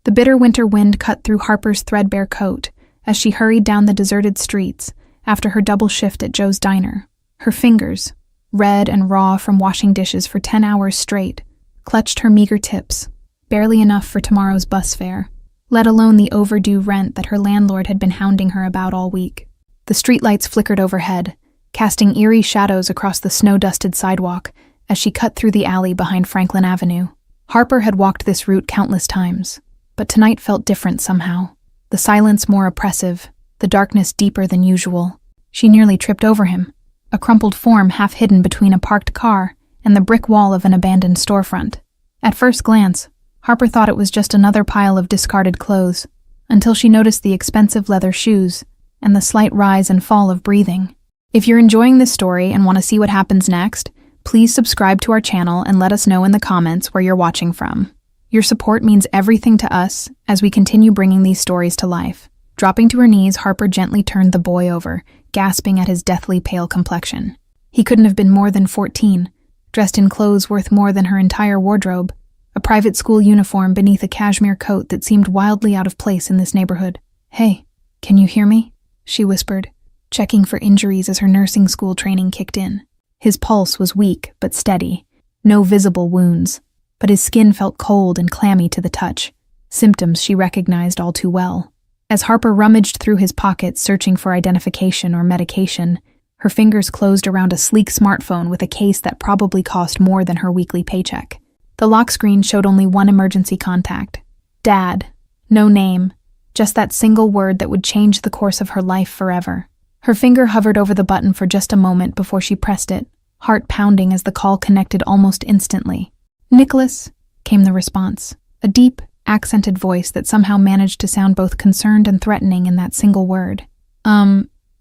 The bitter winter wind cut through Harper's threadbare coat as she hurried down the deserted streets after her double shift at Joe's diner. Her fingers, red and raw from washing dishes for 10 hours straight, clutched her meager tips, barely enough for tomorrow's bus fare, let alone the overdue rent that her landlord had been hounding her about all week. The streetlights flickered overhead, casting eerie shadows across the snow-dusted sidewalk as she cut through the alley behind Franklin Avenue. Harper had walked this route countless times, but tonight felt different somehow. The silence more oppressive, the darkness deeper than usual. She nearly tripped over him, a crumpled form half hidden between a parked car and the brick wall of an abandoned storefront. At first glance, Harper thought it was just another pile of discarded clothes, until she noticed the expensive leather shoes and the slight rise and fall of breathing. If you're enjoying this story and want to see what happens next, please subscribe to our channel and let us know in the comments where you're watching from. Your support means everything to us as we continue bringing these stories to life. Dropping to her knees, Harper gently turned the boy over, gasping at his deathly pale complexion. He couldn't have been more than 14, dressed in clothes worth more than her entire wardrobe, a private school uniform beneath a cashmere coat that seemed wildly out of place in this neighborhood. "Hey, can you hear me?" she whispered, checking for injuries as her nursing school training kicked in. His pulse was weak but steady, no visible wounds, but his skin felt cold and clammy to the touch, symptoms she recognized all too well. As Harper rummaged through his pockets searching for identification or medication, her fingers closed around a sleek smartphone with a case that probably cost more than her weekly paycheck. The lock screen showed only one emergency contact. Dad. No name, just that single word that would change the course of her life forever. Her finger hovered over the button for just a moment before she pressed it, heart pounding as the call connected almost instantly. "Nicholas," came the response, a deep, accented voice that somehow managed to sound both concerned and threatening in that single word.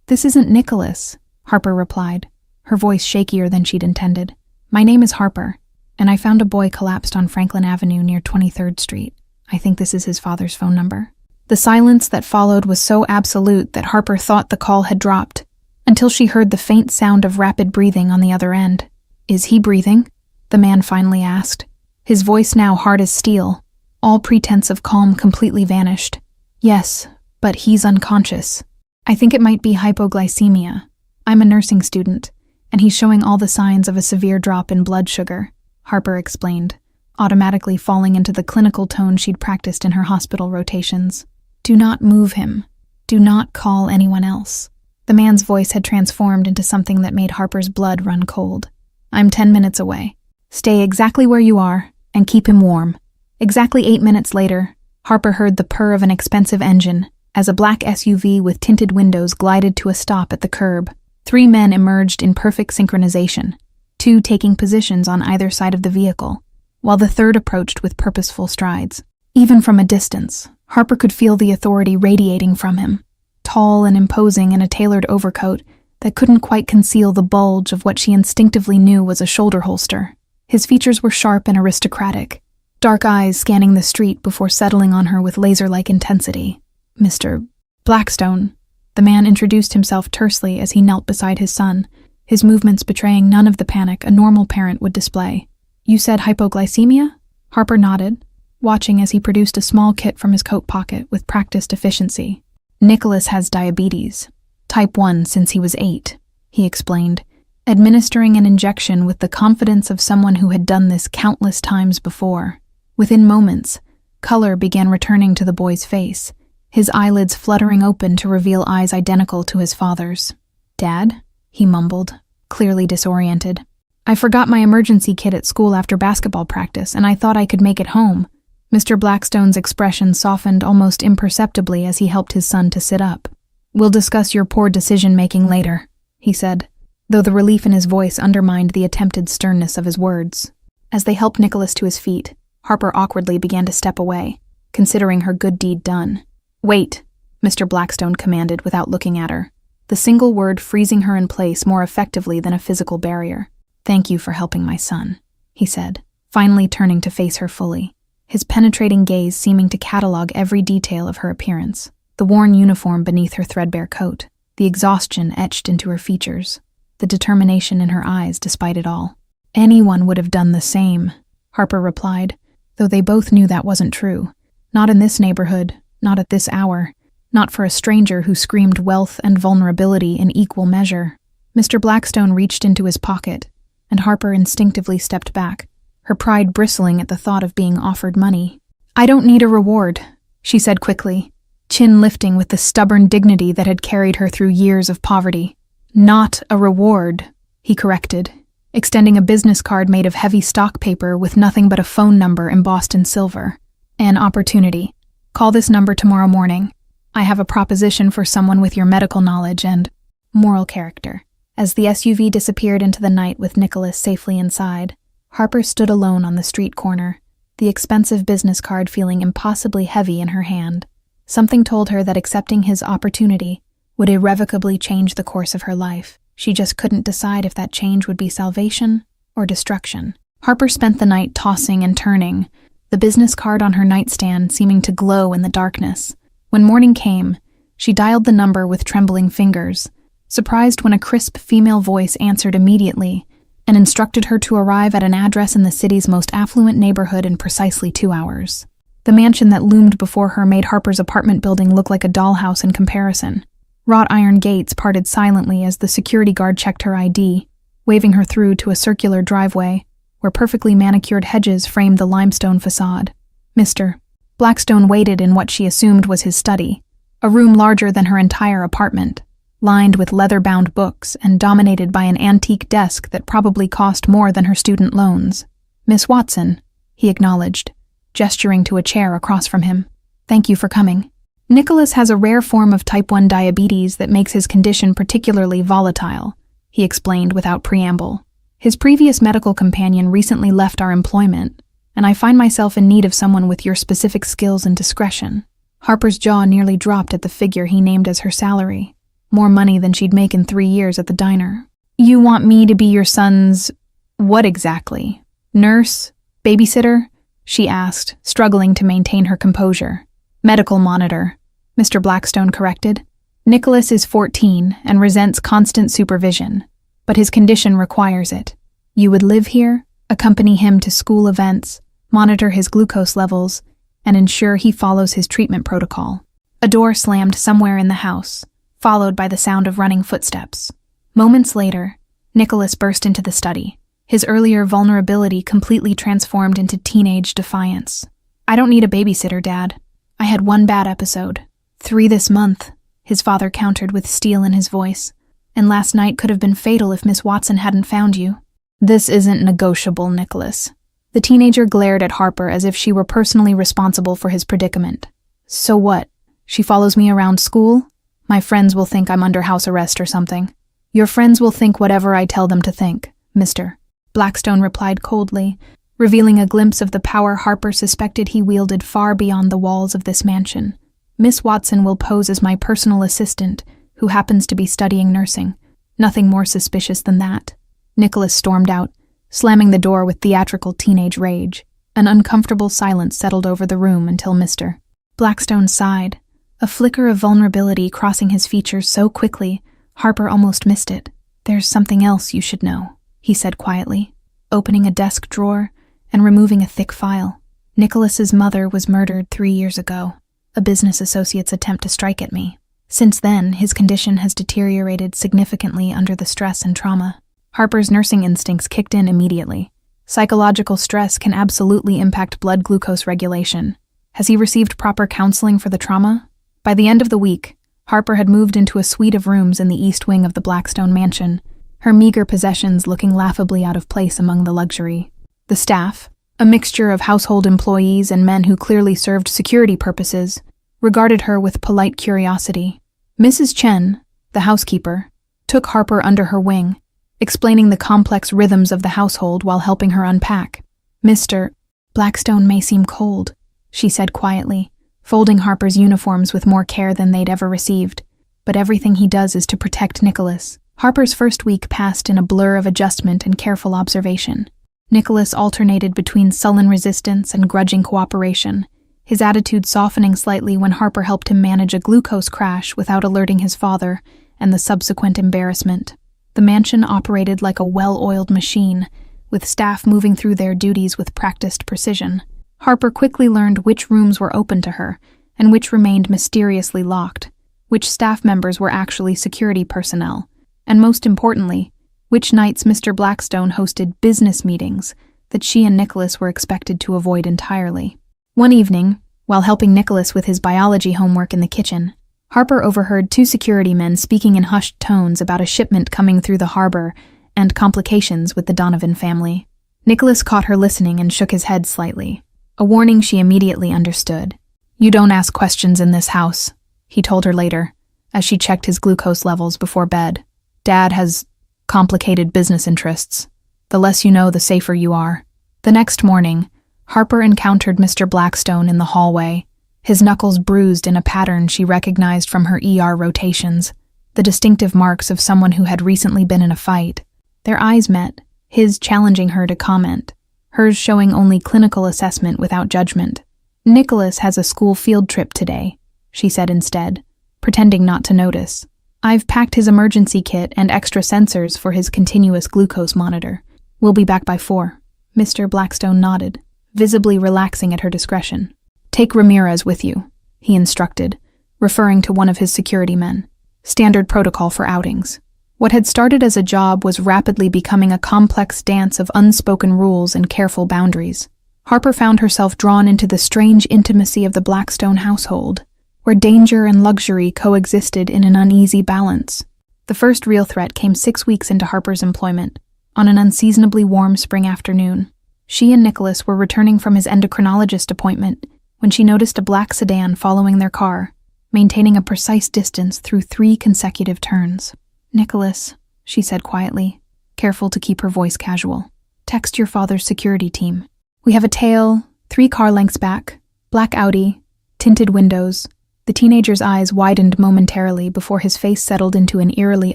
This isn't Nicholas," Harper replied, her voice shakier than she'd intended. "My name is Harper, and I found a boy collapsed on Franklin Avenue near 23rd Street. I think this is his father's phone number." The silence that followed was so absolute that Harper thought the call had dropped, until she heard the faint sound of rapid breathing on the other end. "Is he breathing?" the man finally asked, his voice now hard as steel. All pretense of calm completely vanished. "Yes, but he's unconscious. I think it might be hypoglycemia. I'm a nursing student, and he's showing all the signs of a severe drop in blood sugar," Harper explained, automatically falling into the clinical tone she'd practiced in her hospital rotations. "Do not move him. Do not call anyone else." The man's voice had transformed into something that made Harper's blood run cold. "I'm 10 minutes away. Stay exactly where you are, and keep him warm." Exactly 8 minutes later, Harper heard the purr of an expensive engine as a black SUV with tinted windows glided to a stop at the curb. 3 men emerged in perfect synchronization, 2 taking positions on either side of the vehicle, while the third approached with purposeful strides. Even from a distance, Harper could feel the authority radiating from him, tall and imposing in a tailored overcoat that couldn't quite conceal the bulge of what she instinctively knew was a shoulder holster. His features were sharp and aristocratic, dark eyes scanning the street before settling on her with laser-like intensity. "Mr. Blackstone," the man introduced himself tersely as he knelt beside his son, his movements betraying none of the panic a normal parent would display. "You said hypoglycemia?" Harper nodded, watching as he produced a small kit from his coat pocket with practiced efficiency. "Nicholas has diabetes, type 1 since he was 8, he explained, administering an injection with the confidence of someone who had done this countless times before. Within moments, color began returning to the boy's face, his eyelids fluttering open to reveal eyes identical to his father's. "Dad?" he mumbled, clearly disoriented. "I forgot my emergency kit at school after basketball practice, and I thought I could make it home." Mr. Blackstone's expression softened almost imperceptibly as he helped his son to sit up. "We'll discuss your poor decision-making later," he said, though the relief in his voice undermined the attempted sternness of his words. As they helped Nicholas to his feet, Harper awkwardly began to step away, considering her good deed done. "Wait," Mr. Blackstone commanded without looking at her, the single word freezing her in place more effectively than a physical barrier. "Thank you for helping my son," he said, finally turning to face her fully, his penetrating gaze seeming to catalog every detail of her appearance, the worn uniform beneath her threadbare coat, the exhaustion etched into her features, the determination in her eyes despite it all. "Anyone would have done the same," Harper replied, though they both knew that wasn't true. Not in this neighborhood, not at this hour, not for a stranger who screamed wealth and vulnerability in equal measure. Mr. Blackstone reached into his pocket, and Harper instinctively stepped back, her pride bristling at the thought of being offered money. "I don't need a reward," she said quickly, chin lifting with the stubborn dignity that had carried her through years of poverty. "Not a reward," he corrected, extending a business card made of heavy stock paper with nothing but a phone number embossed in silver. "An opportunity. Call this number tomorrow morning. I have a proposition for someone with your medical knowledge and moral character." As the SUV disappeared into the night with Nicholas safely inside, Harper stood alone on the street corner, the expensive business card feeling impossibly heavy in her hand. Something told her that accepting his opportunity would irrevocably change the course of her life. She just couldn't decide if that change would be salvation or destruction. Harper spent the night tossing and turning, the business card on her nightstand seeming to glow in the darkness. When morning came, she dialed the number with trembling fingers, surprised when a crisp female voice answered immediately and instructed her to arrive at an address in the city's most affluent neighborhood in precisely 2 hours. The mansion that loomed before her made Harper's apartment building look like a dollhouse in comparison. Wrought iron gates parted silently as the security guard checked her ID, waving her through to a circular driveway where perfectly manicured hedges framed the limestone facade. Mr. Blackstone waited in what she assumed was his study, a room larger than her entire apartment, lined with leather-bound books and dominated by an antique desk that probably cost more than her student loans. "Miss Watson," he acknowledged, gesturing to a chair across from him. "Thank you for coming. Nicholas has a rare form of type 1 diabetes that makes his condition particularly volatile," he explained without preamble. "His previous medical companion recently left our employment, and I find myself in need of someone with your specific skills and discretion." Harper's jaw nearly dropped at the figure he named as her salary, more money than she'd make in 3 years at the diner. "You want me to be your son's... what exactly? Nurse? Babysitter?" she asked, struggling to maintain her composure. "Medical monitor," Mr. Blackstone corrected. "Nicholas is 14 and resents constant supervision, but his condition requires it. You would live here, accompany him to school events, monitor his glucose levels, and ensure he follows his treatment protocol." A door slammed somewhere in the house, followed by the sound of running footsteps. Moments later, Nicholas burst into the study, his earlier vulnerability completely transformed into teenage defiance. "I don't need a babysitter, Dad. I had 1 bad episode. 3 this month," his father countered with steel in his voice. "And last night could have been fatal if Miss Watson hadn't found you." "This isn't negotiable, Nicholas." The teenager glared at Harper as if she were personally responsible for his predicament. "So what? She follows me around school? My friends will think I'm under house arrest or something." "Your friends will think whatever I tell them to think, Mr. Blackstone replied coldly, revealing a glimpse of the power Harper suspected he wielded far beyond the walls of this mansion. "Miss Watson will pose as my personal assistant, who happens to be studying nursing. Nothing more suspicious than that." Nicholas stormed out, slamming the door with theatrical teenage rage. An uncomfortable silence settled over the room until Mr. Blackstone sighed, a flicker of vulnerability crossing his features so quickly, Harper almost missed it. "There's something else you should know," he said quietly, opening a desk drawer and removing a thick file. "Nicholas's mother was murdered 3 years ago, a business associate's attempt to strike at me. Since then, his condition has deteriorated significantly under the stress and trauma." Harper's nursing instincts kicked in immediately. Psychological stress can absolutely impact blood glucose regulation. Has he received proper counseling for the trauma? By the end of the week, Harper had moved into a suite of rooms in the east wing of the Blackstone mansion, her meager possessions looking laughably out of place among the luxury. The staff, a mixture of household employees and men who clearly served security purposes, regarded her with polite curiosity. Mrs. Chen, the housekeeper, took Harper under her wing, explaining the complex rhythms of the household while helping her unpack. "Mr. Blackstone may seem cold," she said quietly, folding Harper's uniforms with more care than they'd ever received, "but everything he does is to protect Nicholas." Harper's first week passed in a blur of adjustment and careful observation. Nicholas alternated between sullen resistance and grudging cooperation, his attitude softening slightly when Harper helped him manage a glucose crash without alerting his father, and the subsequent embarrassment. The mansion operated like a well-oiled machine, with staff moving through their duties with practiced precision. Harper quickly learned which rooms were open to her and which remained mysteriously locked, which staff members were actually security personnel, and most importantly, which nights Mr. Blackstone hosted business meetings that she and Nicholas were expected to avoid entirely. One evening, while helping Nicholas with his biology homework in the kitchen, Harper overheard two security men speaking in hushed tones about a shipment coming through the harbor and complications with the Donovan family. Nicholas caught her listening and shook his head slightly, a warning she immediately understood. "You don't ask questions in this house," he told her later, as she checked his glucose levels before bed. "Dad has complicated business interests. The less you know, the safer you are." The next morning, Harper encountered Mr. Blackstone in the hallway, his knuckles bruised in a pattern she recognized from her ER rotations, the distinctive marks of someone who had recently been in a fight. Their eyes met, his challenging her to comment, hers showing only clinical assessment without judgment. "Nicholas has a school field trip today," she said instead, pretending not to notice. "I've packed his emergency kit and extra sensors for his continuous glucose monitor. We'll be back by 4. Mr. Blackstone nodded, visibly relaxing at her discretion. "Take Ramirez with you," he instructed, referring to one of his security men. Standard protocol for outings. What had started as a job was rapidly becoming a complex dance of unspoken rules and careful boundaries. Harper found herself drawn into the strange intimacy of the Blackstone household, where danger and luxury coexisted in an uneasy balance. The first real threat came 6 weeks into Harper's employment, on an unseasonably warm spring afternoon. She and Nicholas were returning from his endocrinologist appointment when she noticed a black sedan following their car, maintaining a precise distance through 3 consecutive turns. "Nicholas," she said quietly, careful to keep her voice casual, "text your father's security team. We have a tail, 3 car lengths back, black Audi, tinted windows." The teenager's eyes widened momentarily before his face settled into an eerily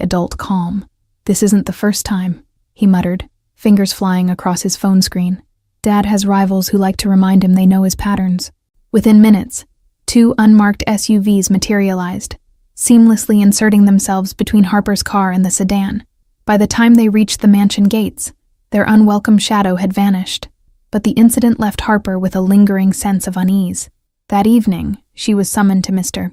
adult calm. "This isn't the first time," he muttered, fingers flying across his phone screen. "Dad has rivals who like to remind him they know his patterns." Within minutes, 2 unmarked SUVs materialized, seamlessly inserting themselves between Harper's car and the sedan. By the time they reached the mansion gates, their unwelcome shadow had vanished. But the incident left Harper with a lingering sense of unease. That evening, she was summoned to Mr.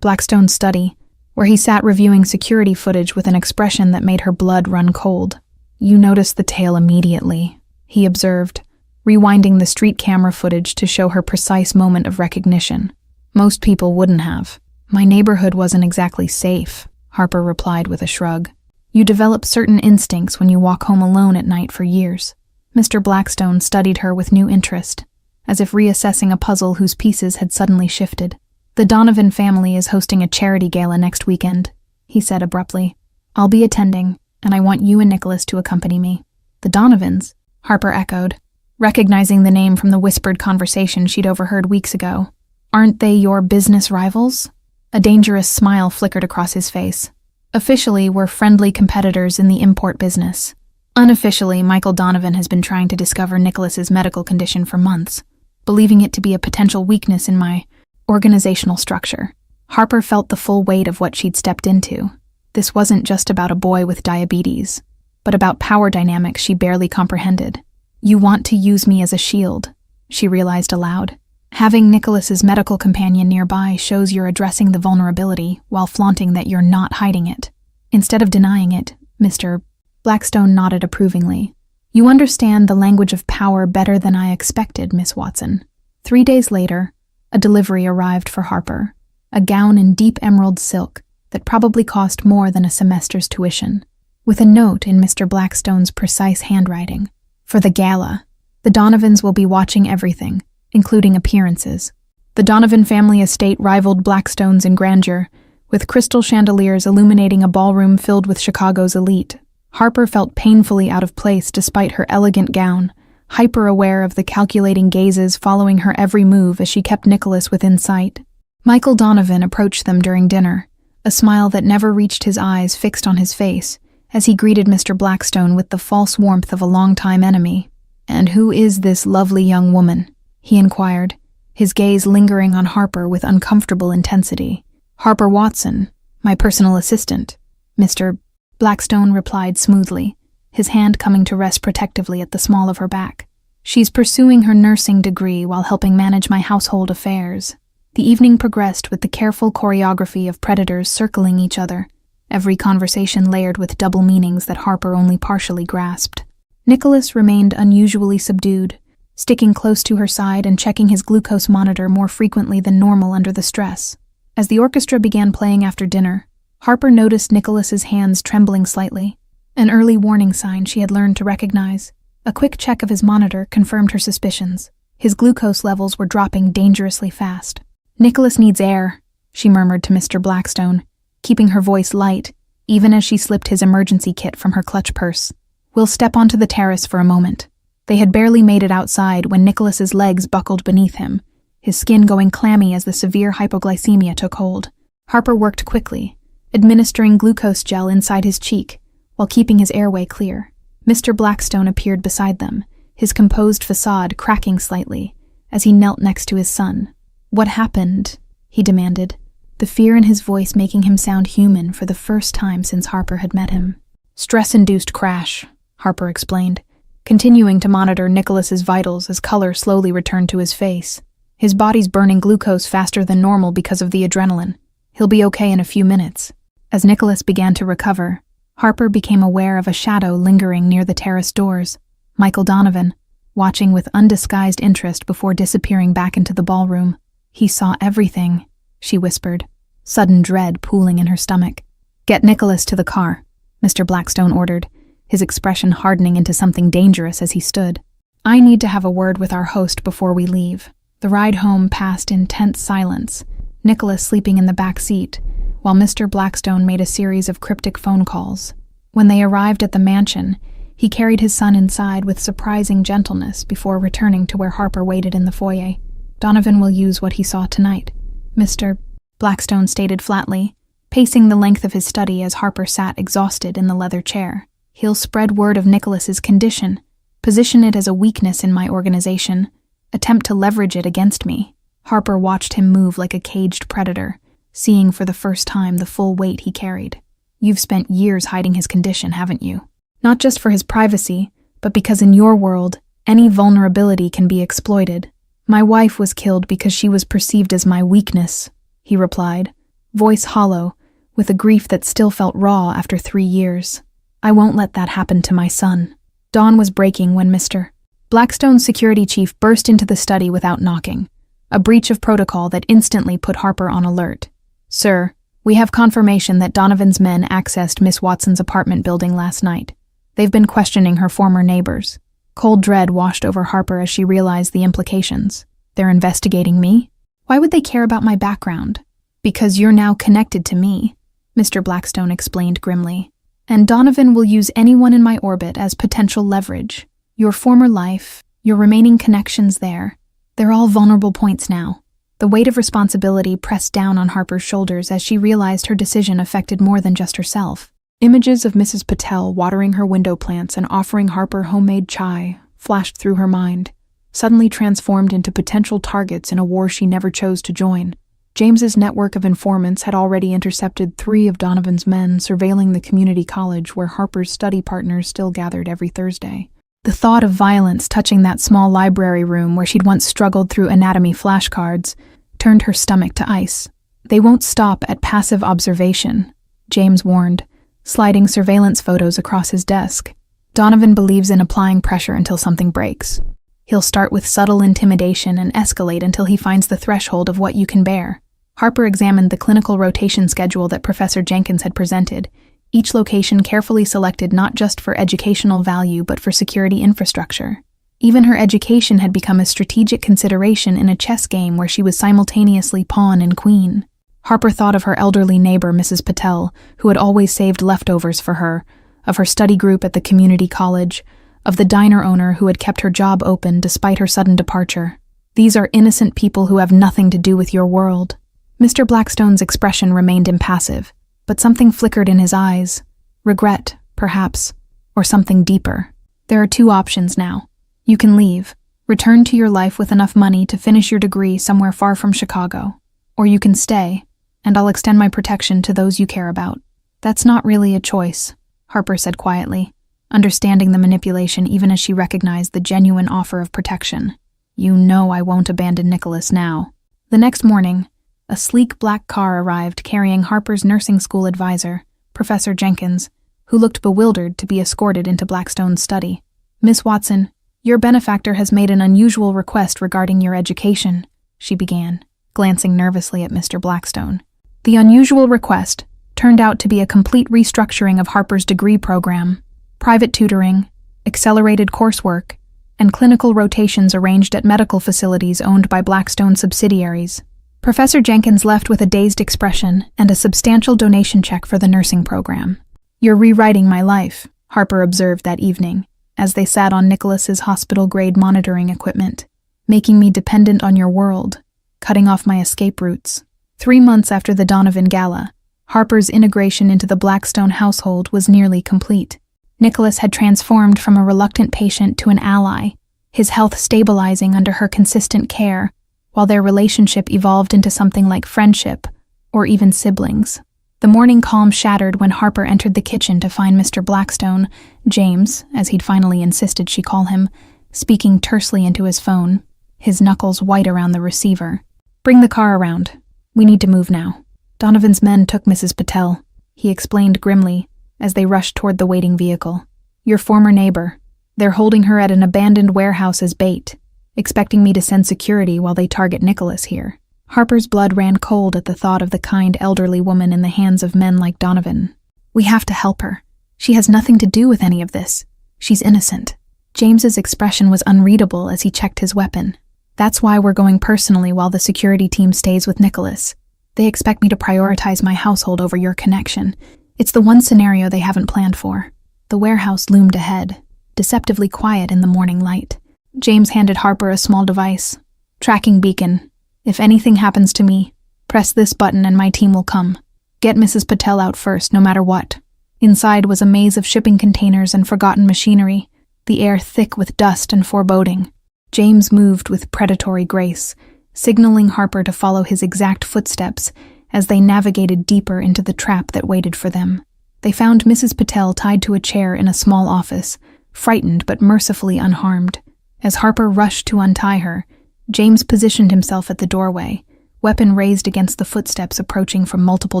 Blackstone's study, where he sat reviewing security footage with an expression that made her blood run cold. "You noticed the tail immediately," he observed, rewinding the street camera footage to show her precise moment of recognition. "Most people wouldn't have." "My neighborhood wasn't exactly safe," Harper replied with a shrug. "You develop certain instincts when you walk home alone at night for years." Mr. Blackstone studied her with new interest, as if reassessing a puzzle whose pieces had suddenly shifted. "The Donovan family is hosting a charity gala next weekend," he said abruptly. "I'll be attending, and I want you and Nicholas to accompany me." "The Donovans?" Harper echoed, recognizing the name from the whispered conversation she'd overheard weeks ago. "Aren't they your business rivals?" A dangerous smile flickered across his face. "Officially, we're friendly competitors in the import business. Unofficially, Michael Donovan has been trying to discover Nicholas's medical condition for months, believing it to be a potential weakness in my organizational structure." Harper felt the full weight of what she'd stepped into. This wasn't just about a boy with diabetes, but about power dynamics she barely comprehended. "You want to use me as a shield," she realized aloud. "Having Nicholas's medical companion nearby shows you're addressing the vulnerability while flaunting that you're not hiding it. Instead of denying it, Mr. Blackstone nodded approvingly. "You understand the language of power better than I expected, Miss Watson." 3 days later, a delivery arrived for Harper, a gown in deep emerald silk that probably cost more than a semester's tuition, with a note in Mr. Blackstone's precise handwriting. "For the gala, the Donovans will be watching everything, including appearances." The Donovan family estate rivaled Blackstone's in grandeur, with crystal chandeliers illuminating a ballroom filled with Chicago's elite. Harper felt painfully out of place despite her elegant gown, hyper-aware of the calculating gazes following her every move as she kept Nicholas within sight. Michael Donovan approached them during dinner, a smile that never reached his eyes fixed on his face, as he greeted Mr. Blackstone with the false warmth of a longtime enemy. "And who is this lovely young woman?" he inquired, his gaze lingering on Harper with uncomfortable intensity. "Harper Watson, my personal assistant," Mr. Blackstone replied smoothly, his hand coming to rest protectively at the small of her back. She's pursuing her nursing degree while helping manage my household affairs. The evening progressed with the careful choreography of predators circling each other, every conversation layered with double meanings that Harper only partially grasped. Nicholas remained unusually subdued, sticking close to her side and checking his glucose monitor more frequently than normal under the stress. As the orchestra began playing after dinner, Harper noticed Nicholas's hands trembling slightly, an early warning sign she had learned to recognize. A quick check of his monitor confirmed her suspicions. His glucose levels were dropping dangerously fast. "Nicholas needs air," she murmured to Mr. Blackstone, keeping her voice light, even as she slipped his emergency kit from her clutch purse. "We'll step onto the terrace for a moment." They had barely made it outside when Nicholas's legs buckled beneath him, his skin going clammy as the severe hypoglycemia took hold. Harper worked quickly, administering glucose gel inside his cheek, while keeping his airway clear. Mr. Blackstone appeared beside them, his composed facade cracking slightly, as he knelt next to his son. "What happened?" he demanded, the fear in his voice making him sound human for the first time since Harper had met him. "Stress-induced crash," Harper explained, continuing to monitor Nicholas's vitals as color slowly returned to his face. "His body's burning glucose faster than normal because of the adrenaline. He'll be okay in a few minutes." As Nicholas began to recover, Harper became aware of a shadow lingering near the terrace doors. Michael Donovan, watching with undisguised interest before disappearing back into the ballroom. "He saw everything," she whispered, sudden dread pooling in her stomach. "Get Nicholas to the car," Mr. Blackstone ordered, his expression hardening into something dangerous as he stood. "I need to have a word with our host before we leave." The ride home passed in tense silence, Nicholas sleeping in the back seat, while Mr. Blackstone made a series of cryptic phone calls. When they arrived at the mansion, he carried his son inside with surprising gentleness before returning to where Harper waited in the foyer. "Donovan will use what he saw tonight," Mr. Blackstone stated flatly, pacing the length of his study as Harper sat exhausted in the leather chair. "He'll spread word of Nicholas's condition, position it as a weakness in my organization, attempt to leverage it against me." Harper watched him move like a caged predator, seeing for the first time the full weight he carried. "You've spent years hiding his condition, haven't you? Not just for his privacy, but because in your world, any vulnerability can be exploited." "My wife was killed because she was perceived as my weakness," he replied, voice hollow, with a grief that still felt raw after 3 years. "I won't let that happen to my son." Dawn was breaking when Mr. Blackstone's security chief burst into the study without knocking, a breach of protocol that instantly put Harper on alert. "Sir, we have confirmation that Donovan's men accessed Miss Watson's apartment building last night. They've been questioning her former neighbors." Cold dread washed over Harper as she realized the implications. "They're investigating me? Why would they care about my background?" "Because you're now connected to me," Mr. Blackstone explained grimly. "And Donovan will use anyone in my orbit as potential leverage. Your former life, your remaining connections there, they're all vulnerable points now." The weight of responsibility pressed down on Harper's shoulders as she realized her decision affected more than just herself. Images of Mrs. Patel watering her window plants and offering Harper homemade chai flashed through her mind, suddenly transformed into potential targets in a war she never chose to join. James's network of informants had already intercepted 3 of Donovan's men surveilling the community college where Harper's study partners still gathered every Thursday. The thought of violence touching that small library room where she'd once struggled through anatomy flashcards turned her stomach to ice. "They won't stop at passive observation," James warned, sliding surveillance photos across his desk. "Donovan believes in applying pressure until something breaks. He'll start with subtle intimidation and escalate until he finds the threshold of what you can bear." Harper examined the clinical rotation schedule that Professor Jenkins had presented, each location carefully selected not just for educational value but for security infrastructure. Even her education had become a strategic consideration in a chess game where she was simultaneously pawn and queen. Harper thought of her elderly neighbor, Mrs. Patel, who had always saved leftovers for her, of her study group at the community college, of the diner owner who had kept her job open despite her sudden departure. "These are innocent people who have nothing to do with your world." Mr. Blackstone's expression remained impassive, but something flickered in his eyes. Regret, perhaps, or something deeper. "There are 2 options now. You can leave, return to your life with enough money to finish your degree somewhere far from Chicago. Or you can stay, and I'll extend my protection to those you care about." "That's not really a choice," Harper said quietly. understanding the manipulation even as she recognized the genuine offer of protection. "You know I won't abandon Nicholas now." The next morning, a sleek black car arrived carrying Harper's nursing school advisor, Professor Jenkins, who looked bewildered to be escorted into Blackstone's study. "Miss Watson, your benefactor has made an unusual request regarding your education," she began, glancing nervously at Mr. Blackstone. The unusual request turned out to be a complete restructuring of Harper's degree program, private tutoring, accelerated coursework, and clinical rotations arranged at medical facilities owned by Blackstone subsidiaries. Professor Jenkins left with a dazed expression and a substantial donation check for the nursing program. "You're rewriting my life," Harper observed that evening, as they sat on Nicholas's hospital-grade monitoring equipment, "making me dependent on your world, cutting off my escape routes." 3 months after the Donovan Gala, Harper's integration into the Blackstone household was nearly complete. Nicholas had transformed from a reluctant patient to an ally, his health stabilizing under her consistent care, while their relationship evolved into something like friendship, or even siblings. The morning calm shattered when Harper entered the kitchen to find Mr. Blackstone, James, as he'd finally insisted she call him, speaking tersely into his phone, his knuckles white around the receiver. "Bring the car around. We need to move now." "Donovan's men took Mrs. Patel," he explained grimly as they rushed toward the waiting vehicle. "Your former neighbor. They're holding her at an abandoned warehouse as bait, expecting me to send security while they target Nicholas here." Harper's blood ran cold at the thought of the kind elderly woman in the hands of men like Donovan. "We have to help her. She has nothing to do with any of this. She's innocent." James's expression was unreadable as he checked his weapon. "That's why we're going personally while the security team stays with Nicholas. They expect me to prioritize my household over your connection. It's the one scenario they haven't planned for." The warehouse loomed ahead, deceptively quiet in the morning light. James handed Harper a small device. "Tracking beacon. If anything happens to me, press this button and my team will come. Get Mrs. Patel out first, no matter what." Inside was a maze of shipping containers and forgotten machinery, the air thick with dust and foreboding. James moved with predatory grace, signaling Harper to follow his exact footsteps as they navigated deeper into the trap that waited for them. They found Mrs. Patel tied to a chair in a small office, frightened but mercifully unharmed. As Harper rushed to untie her, James positioned himself at the doorway, weapon raised against the footsteps approaching from multiple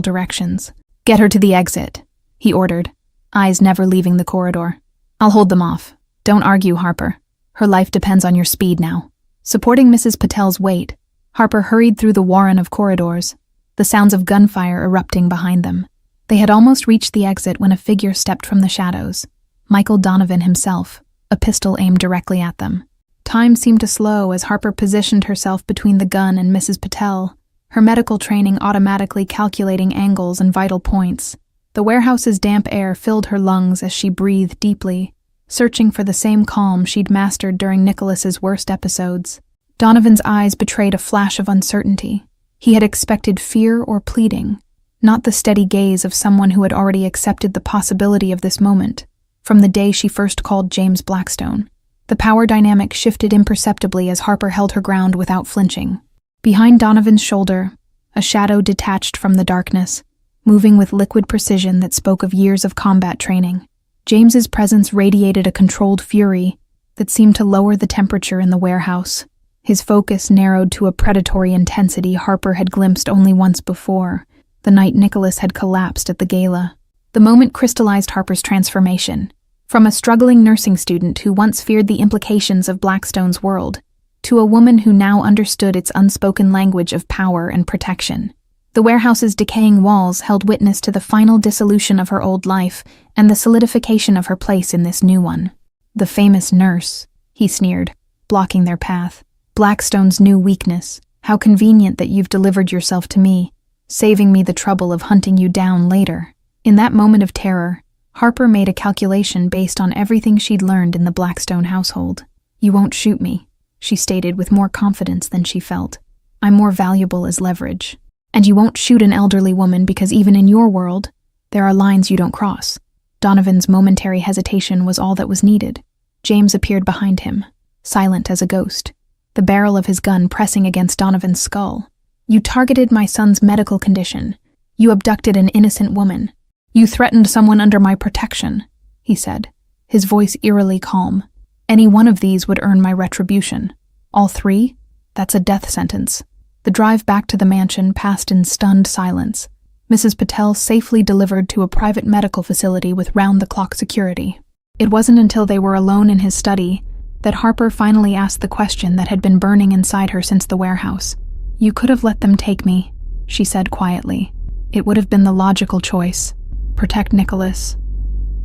directions. "Get her to the exit," he ordered, eyes never leaving the corridor. "I'll hold them off. Don't argue, Harper. Her life depends on your speed now." Supporting Mrs. Patel's weight, Harper hurried through the warren of corridors, the sounds of gunfire erupting behind them. They had almost reached the exit when a figure stepped from the shadows. Michael Donovan himself, a pistol aimed directly at them. Time seemed to slow as Harper positioned herself between the gun and Mrs. Patel, her medical training automatically calculating angles and vital points. The warehouse's damp air filled her lungs as she breathed deeply, searching for the same calm she'd mastered during Nicholas's worst episodes. Donovan's eyes betrayed a flash of uncertainty. He had expected fear or pleading, not the steady gaze of someone who had already accepted the possibility of this moment, from the day she first called James Blackstone. The power dynamic shifted imperceptibly as Harper held her ground without flinching. Behind Donovan's shoulder, a shadow detached from the darkness, moving with liquid precision that spoke of years of combat training. James's presence radiated a controlled fury that seemed to lower the temperature in the warehouse. His focus narrowed to a predatory intensity Harper had glimpsed only once before, the night Nicholas had collapsed at the gala. The moment crystallized Harper's transformation. From a struggling nursing student who once feared the implications of Blackstone's world, to a woman who now understood its unspoken language of power and protection. The warehouse's decaying walls held witness to the final dissolution of her old life and the solidification of her place in this new one. "The famous nurse," he sneered, blocking their path. "Blackstone's new weakness. How convenient that you've delivered yourself to me, saving me the trouble of hunting you down later." In that moment of terror, Harper made a calculation based on everything she'd learned in the Blackstone household. "You won't shoot me," she stated with more confidence than she felt. "I'm more valuable as leverage. And you won't shoot an elderly woman because even in your world, there are lines you don't cross." Donovan's momentary hesitation was all that was needed. James appeared behind him, silent as a ghost, the barrel of his gun pressing against Donovan's skull. "You targeted my son's medical condition. You abducted an innocent woman. You threatened someone under my protection," he said, his voice eerily calm. Any one of these would earn my retribution. All three? That's a death sentence. The drive back to the mansion passed in stunned silence. Mrs. Patel safely delivered to a private medical facility with round-the-clock security. It wasn't until they were alone in his study that Harper finally asked the question that had been burning inside her since the warehouse. "You could have let them take me," she said quietly. "It would have been the logical choice. Protect Nicholas.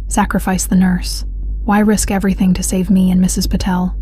Sacrifice the nurse. Why risk everything to save me and Mrs. Patel?"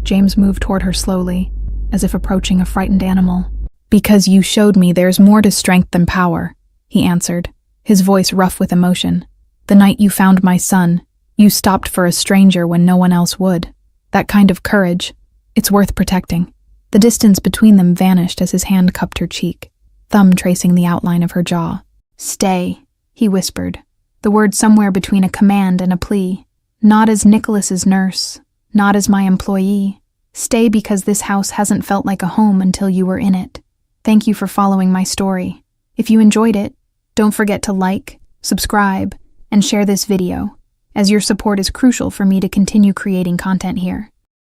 James moved toward her slowly, as if approaching a frightened animal. "Because you showed me there's more to strength than power," he answered, his voice rough with emotion. "The night you found my son, you stopped for a stranger when no one else would. That kind of courage, it's worth protecting." The distance between them vanished as his hand cupped her cheek, thumb tracing the outline of her jaw. "Stay," he whispered, the word somewhere between a command and a plea. "Not as Nicholas's nurse, not as my employee. Stay because this house hasn't felt like a home until you were in it. Thank you for following my story. If you enjoyed it, don't forget to like, subscribe, and share this video, as your support is crucial for me to continue creating content here.